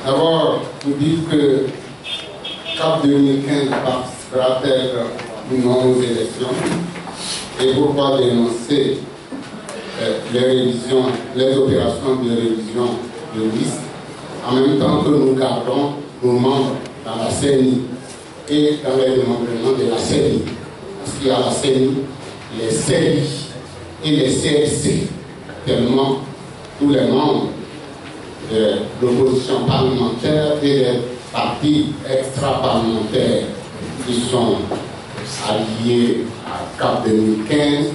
D'abord, vous dites que CAP 2015 participera-t-elle ou non aux élections? Et pourquoi dénoncer les opérations de révision de liste en même temps que nous gardons nos membres dans la CENI et dans les démembrements de la CENI? Parce qu'il y a la CENI, les CENI et les CRC, tellement tous les membres de l'opposition parlementaire et des partis extra-parlementaires qui sont alliés à CAP 2015,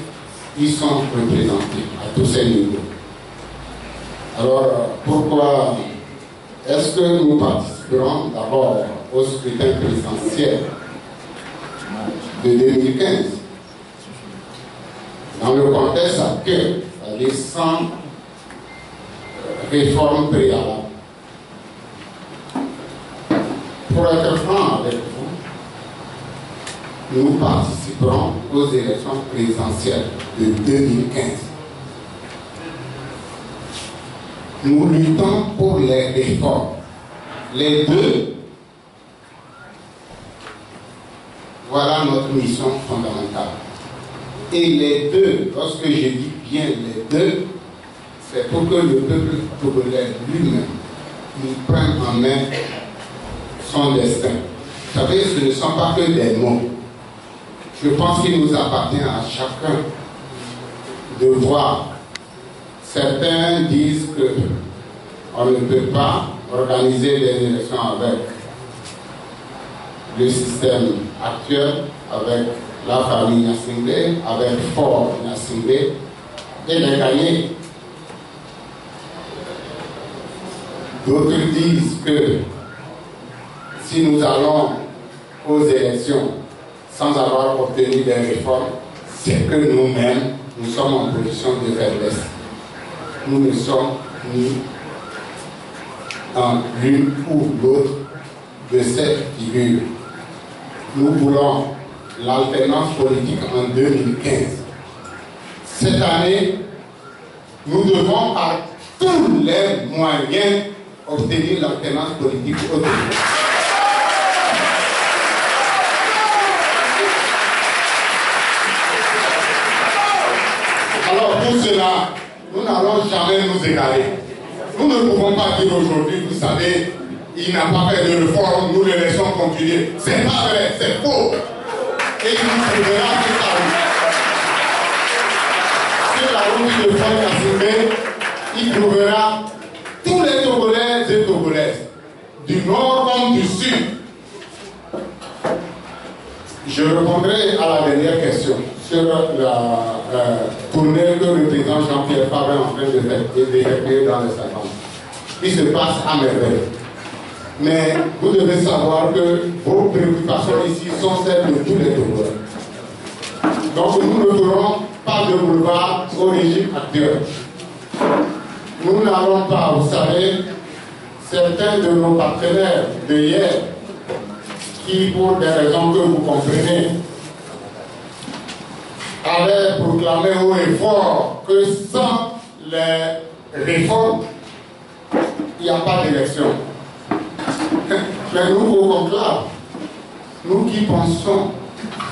ils sont représentés à tous ces niveaux. Alors, pourquoi est-ce que nous participerons d'abord au scrutin présidentiel de 2015 dans le contexte actuel, c'est-à-dire sans réforme préalable? Pour être franc avec vous, nous participerons aux élections présidentielles de 2015. Nous luttons pour les réformes. Les deux, voilà notre mission fondamentale. Et les deux, lorsque je dis bien les deux, c'est pour que le peuple togolais lui-même prenne en main son destin. Vous savez, ce ne sont pas que des mots. Je pense qu'il nous appartient à chacun de voir. Certains disent qu'on ne peut pas organiser des élections avec le système actuel, avec la famille Gnassingbé, avec Fort Gnassingbé, et les gagner. D'autres disent que si nous allons aux élections sans avoir obtenu des réformes, c'est que nous-mêmes, nous sommes en position de faiblesse. Nous ne sommes ni en l'une ou l'autre de ces figures. Nous voulons l'alternance politique en 2015. Cette année, nous devons par tous les moyens obtenir l'alternance politique au Togo. Alors pour cela, nous n'allons jamais nous égarer. Nous ne pouvons pas dire aujourd'hui, vous savez, il n'a pas fait de réforme, nous le laissons continuer. C'est pas vrai, c'est faux. Et il nous trouvera sur la route de Fort Gnassingbé, il trouvera tous les Togolais et Togolaises, du nord comme du sud. Je répondrai à la dernière question sur la tournée que le président Jean-Pierre Fabre est en train d'effectuer dans les Sahel. Il se passe à merveille. Mais vous devez savoir que vos préoccupations ici sont celles de tous les Togolais. Donc nous ne ferons pas de boulevard au régime actuel. Nous n'allons pas, vous savez, certains de nos partenaires de hier, qui pour des raisons que vous comprenez, avaient proclamé haut et fort que sans les réformes, il n'y a pas d'élection. Mais nous, au conclave, nous qui pensons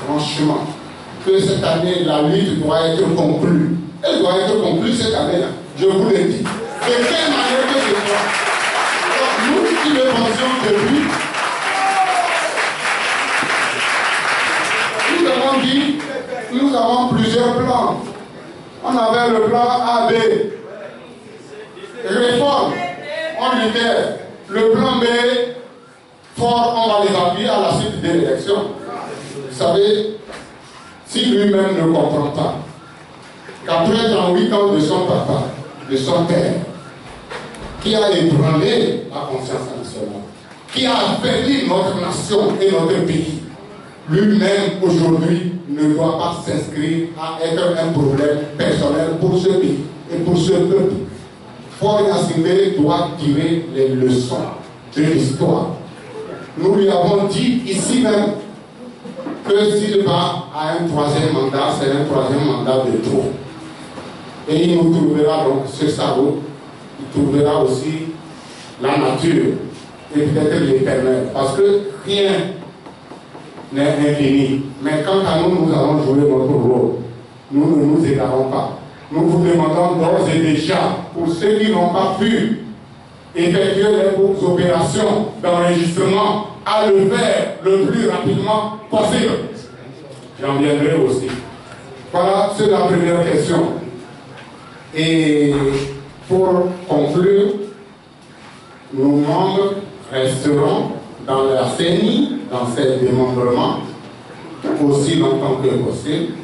franchement que cette année, la lutte doit être conclue. Elle doit être conclue cette année-là, je vous le dis. De quelle manière que ce soit. Donc, nous qui le pensions depuis, nous avons dit, nous avons plusieurs plans. On avait le plan A, B, réforme, on libère. Le plan B, fort, on va les appuyer à la suite des élections. Vous savez, si lui-même ne comprend pas qu'après 38 ans de son papa, de son père, qui a ébranlé la conscience nationale, qui a affaibli notre nation et notre pays, lui-même aujourd'hui ne doit pas s'inscrire à être un problème personnel pour ce pays et pour ce peuple. Fort Gnassingbé doit tirer les leçons de l'histoire. Nous lui avons dit ici même que s'il va à un troisième mandat, c'est un troisième mandat de trop. Et il nous trouvera donc sur sa route, il trouvera aussi la nature et peut-être l'éternel. Parce que rien n'est infini. Mais quant à nous, nous allons jouer notre rôle. Nous ne nous égarons pas. Nous vous demandons d'ores et déjà, pour ceux qui n'ont pas pu effectuer les opérations d'enregistrement, à le faire le plus rapidement possible. J'en viendrai aussi. Voilà, c'est la première question. Et pour conclure, nos membres resteront dans la CENI, dans ces démembrements, aussi longtemps que possible,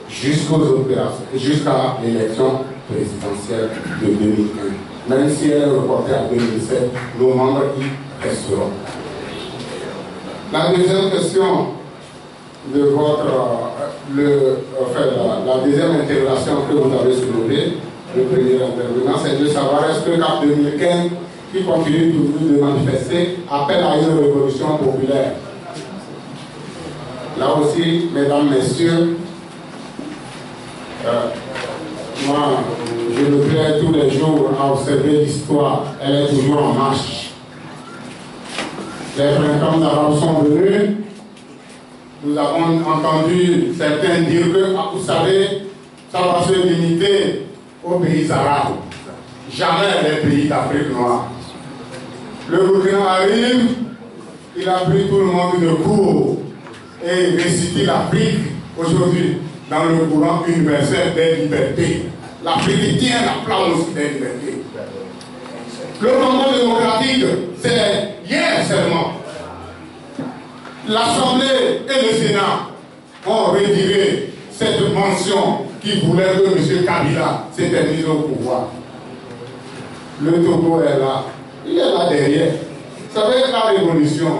jusqu'aux opérations, jusqu'à l'élection présidentielle de 2015. Même si elle est reportée à 2017, nos membres y resteront. La deuxième question de votre, la deuxième interrogation que vous avez soulevée, le premier intervenant, c'est de savoir est-ce que CAP 2015, qui continue toujours de manifester, appelle à une révolution populaire. Là aussi, mesdames, messieurs, moi, je me plais tous les jours à observer l'histoire. Elle est toujours en marche. Les printemps arabes sont venus. Nous avons entendu certains dire que, vous savez, ça va se limiter aux pays arabes. Jamais les pays d'Afrique noire. Le Burkina arrive, il a pris tout le monde de court et il récite l'Afrique aujourd'hui dans le courant universel des libertés. L'Afrique tient la place des libertés. Le moment démocratique, c'est hier seulement. L'Assemblée et le Sénat ont retiré cette mention qui voulait que M. Kabila s'était mis au pouvoir. Le Togo est là. Il est là derrière. Vous savez, la révolution,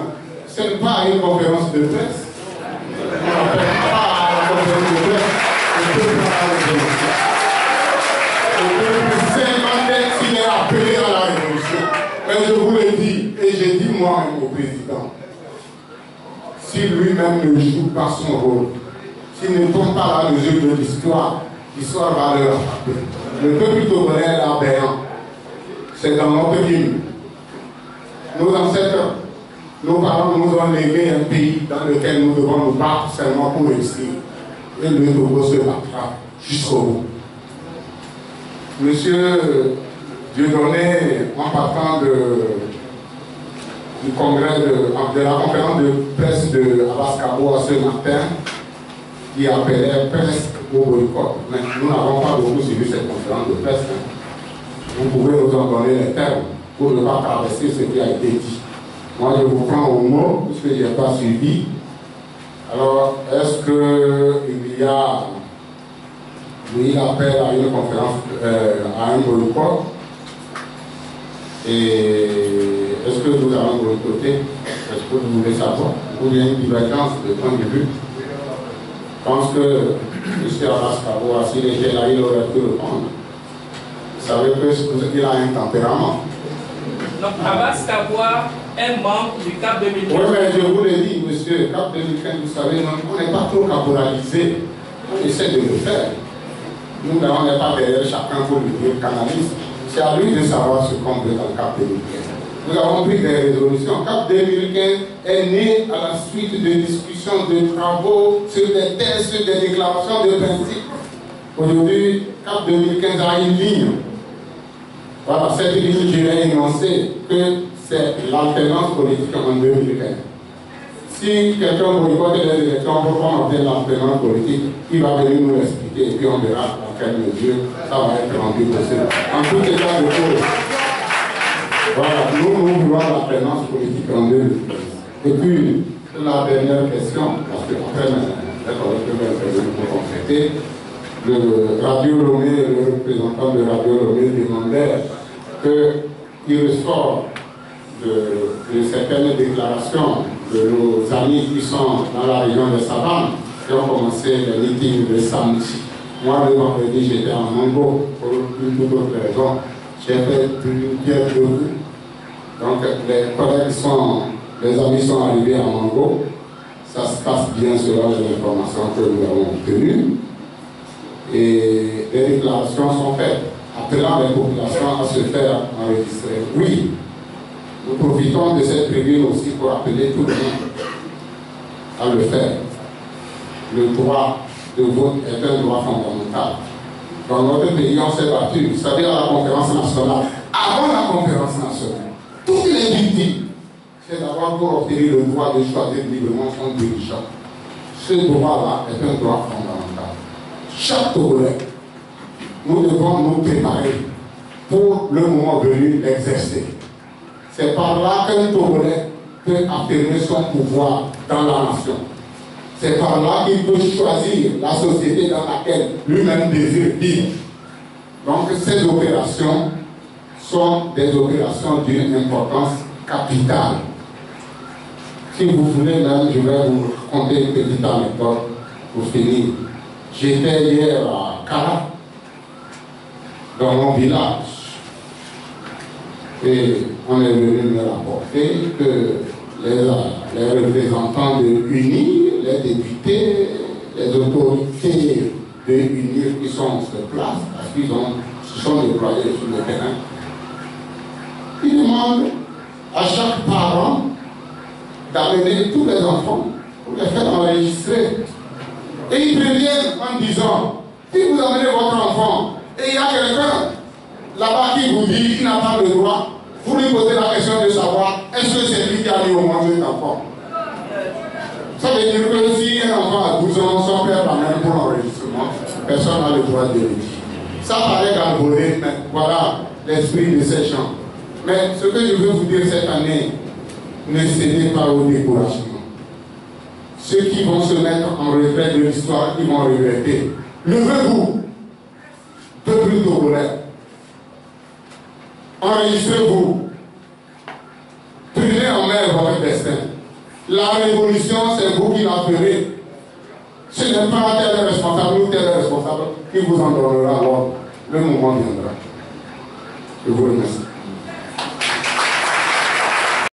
ce n'est pas une conférence de presse. On n'appelle pas à la conférence de presse. On peut pas à la révolution. Le président s'il est appelé à la révolution. Mais je vous le dis, et j'ai dit moi-même au président, si lui-même ne joue pas son rôle, s'il ne tombe pas à la mesure de l'histoire, l'histoire va le rattraper. Le peuple togolais est aberrant. C'est dans notre hymne. Nos ancêtres, nos parents nous ont légué un pays dans lequel nous devons nous battre seulement pour réussir. Et le Togo se battra jusqu'au bout. Monsieur Dieudonné, en partant du congrès de la conférence de presse de Abbas Kaboa ce matin, qui appelait presque au boycott. Mais nous n'avons pas beaucoup suivi cette conférence de presse. Vous pouvez nous en donner les termes pour ne pas traverser ce qui a été dit. Moi, je vous prends au mot, puisque je n'ai pas suivi. Alors, est-ce qu'il y a, il appelle à une conférence, à un boycott? Et est-ce que nous allons boycotter? Est-ce que vous voulez savoir? Ou bien une divergence de point de vue? Je pense que M. Abbas Kaboa, s'il était là, il aurait pu répondre. Vous savez qu'il a un tempérament. Donc Abbas Kaboa est membre du CAP 2015. Oui, mais je vous l'ai dit, monsieur, CAP 2015, vous savez, on n'est pas trop caporalisé. On essaie de le faire. Nous, on n'est pas derrière chacun pour lui dire canaliste. C'est à lui de savoir ce qu'on veut dans le CAP 2015. Nous avons pris des résolutions. CAP 2015 est né à la suite de discussions, de travaux sur des thèses, sur des déclarations de principe. Aujourd'hui, CAP 2015 a une ligne. Voilà, cette ligne, je l'ai énoncée que c'est l'alternance politique en 2015. Si quelqu'un boycotte les élections pour qu'on obtienne l'alternance politique, il va venir nous l'expliquer et puis on verra dans quelle mesure ça va être rendu possible. En tout état de cause, voilà, nous voulons l'alternance politique en 2015. Et puis, la dernière question, parce que après, pour compléter, le Radio Lomé, le représentant de Radio Lomé demandait qu'il ressort de certaines déclarations de nos amis qui sont dans la région de Savanes, qui ont commencé les meetings de samedi. Moi, le vendredi, j'étais en Mongo pour une toute autre raison. J'ai fait une pierre de vue. Donc, les collègues les amis sont arrivés à Mongo. Ça se passe bien selon les informations que nous avons obtenues. Et des déclarations sont faites, appelant les populations à se faire enregistrer. Oui, Nous profitons de cette tribune aussi pour appeler tout le monde à le faire. Le droit de vote est un droit fondamental. Dans notre pays, on s'est battu. Vous savez, à la conférence nationale, avant la conférence nationale, toutes les victimes, c'est d'avoir pour obtenir le droit de choisir librement son dirigeant. Ce droit-là est un droit fondamental. Chaque Togolais, nous devons nous préparer pour le moment venu l'exercer. C'est par là qu'un Togolais peut affirmer son pouvoir dans la nation. C'est par là qu'il peut choisir la société dans laquelle lui-même désire vivre. Donc ces opérations sont des opérations d'une importance capitale. Si vous voulez, même, je vais vous raconter une petite anecdote pour finir. J'étais hier à Kara, dans mon village, et on est venu me rapporter que les représentants de UNIR, les députés, les autorités de UNIR qui sont sur place, parce qu'ils se sont déployés sur le terrain, ils demandent à chaque parent d'amener tous les enfants pour les faire enregistrer. Et ils préviennent en disant, si vous amenez votre enfant et il y a quelqu'un là-bas qui vous dit qu'il n'a pas le droit, vous lui posez la question de savoir est-ce que c'est lui qui a mis au moins cet enfant. Ça veut dire que si un enfant a 12 ans, son père l'amène pour l'enregistrement, personne n'a le droit de le dire. Ça paraît galvaudé, mais voilà l'esprit de ces gens. Mais ce que je veux vous dire cette année, ne cédez pas au découragement. Ceux qui vont se mettre en retrait de l'histoire, ils vont regretter. Levez-vous, peuple togolais. Enregistrez-vous. Prenez en main votre destin. La révolution, c'est vous qui la ferez. Ce n'est pas tel responsable ou tel responsable qui vous en donnera l'ordre. Le moment viendra. Je vous remercie.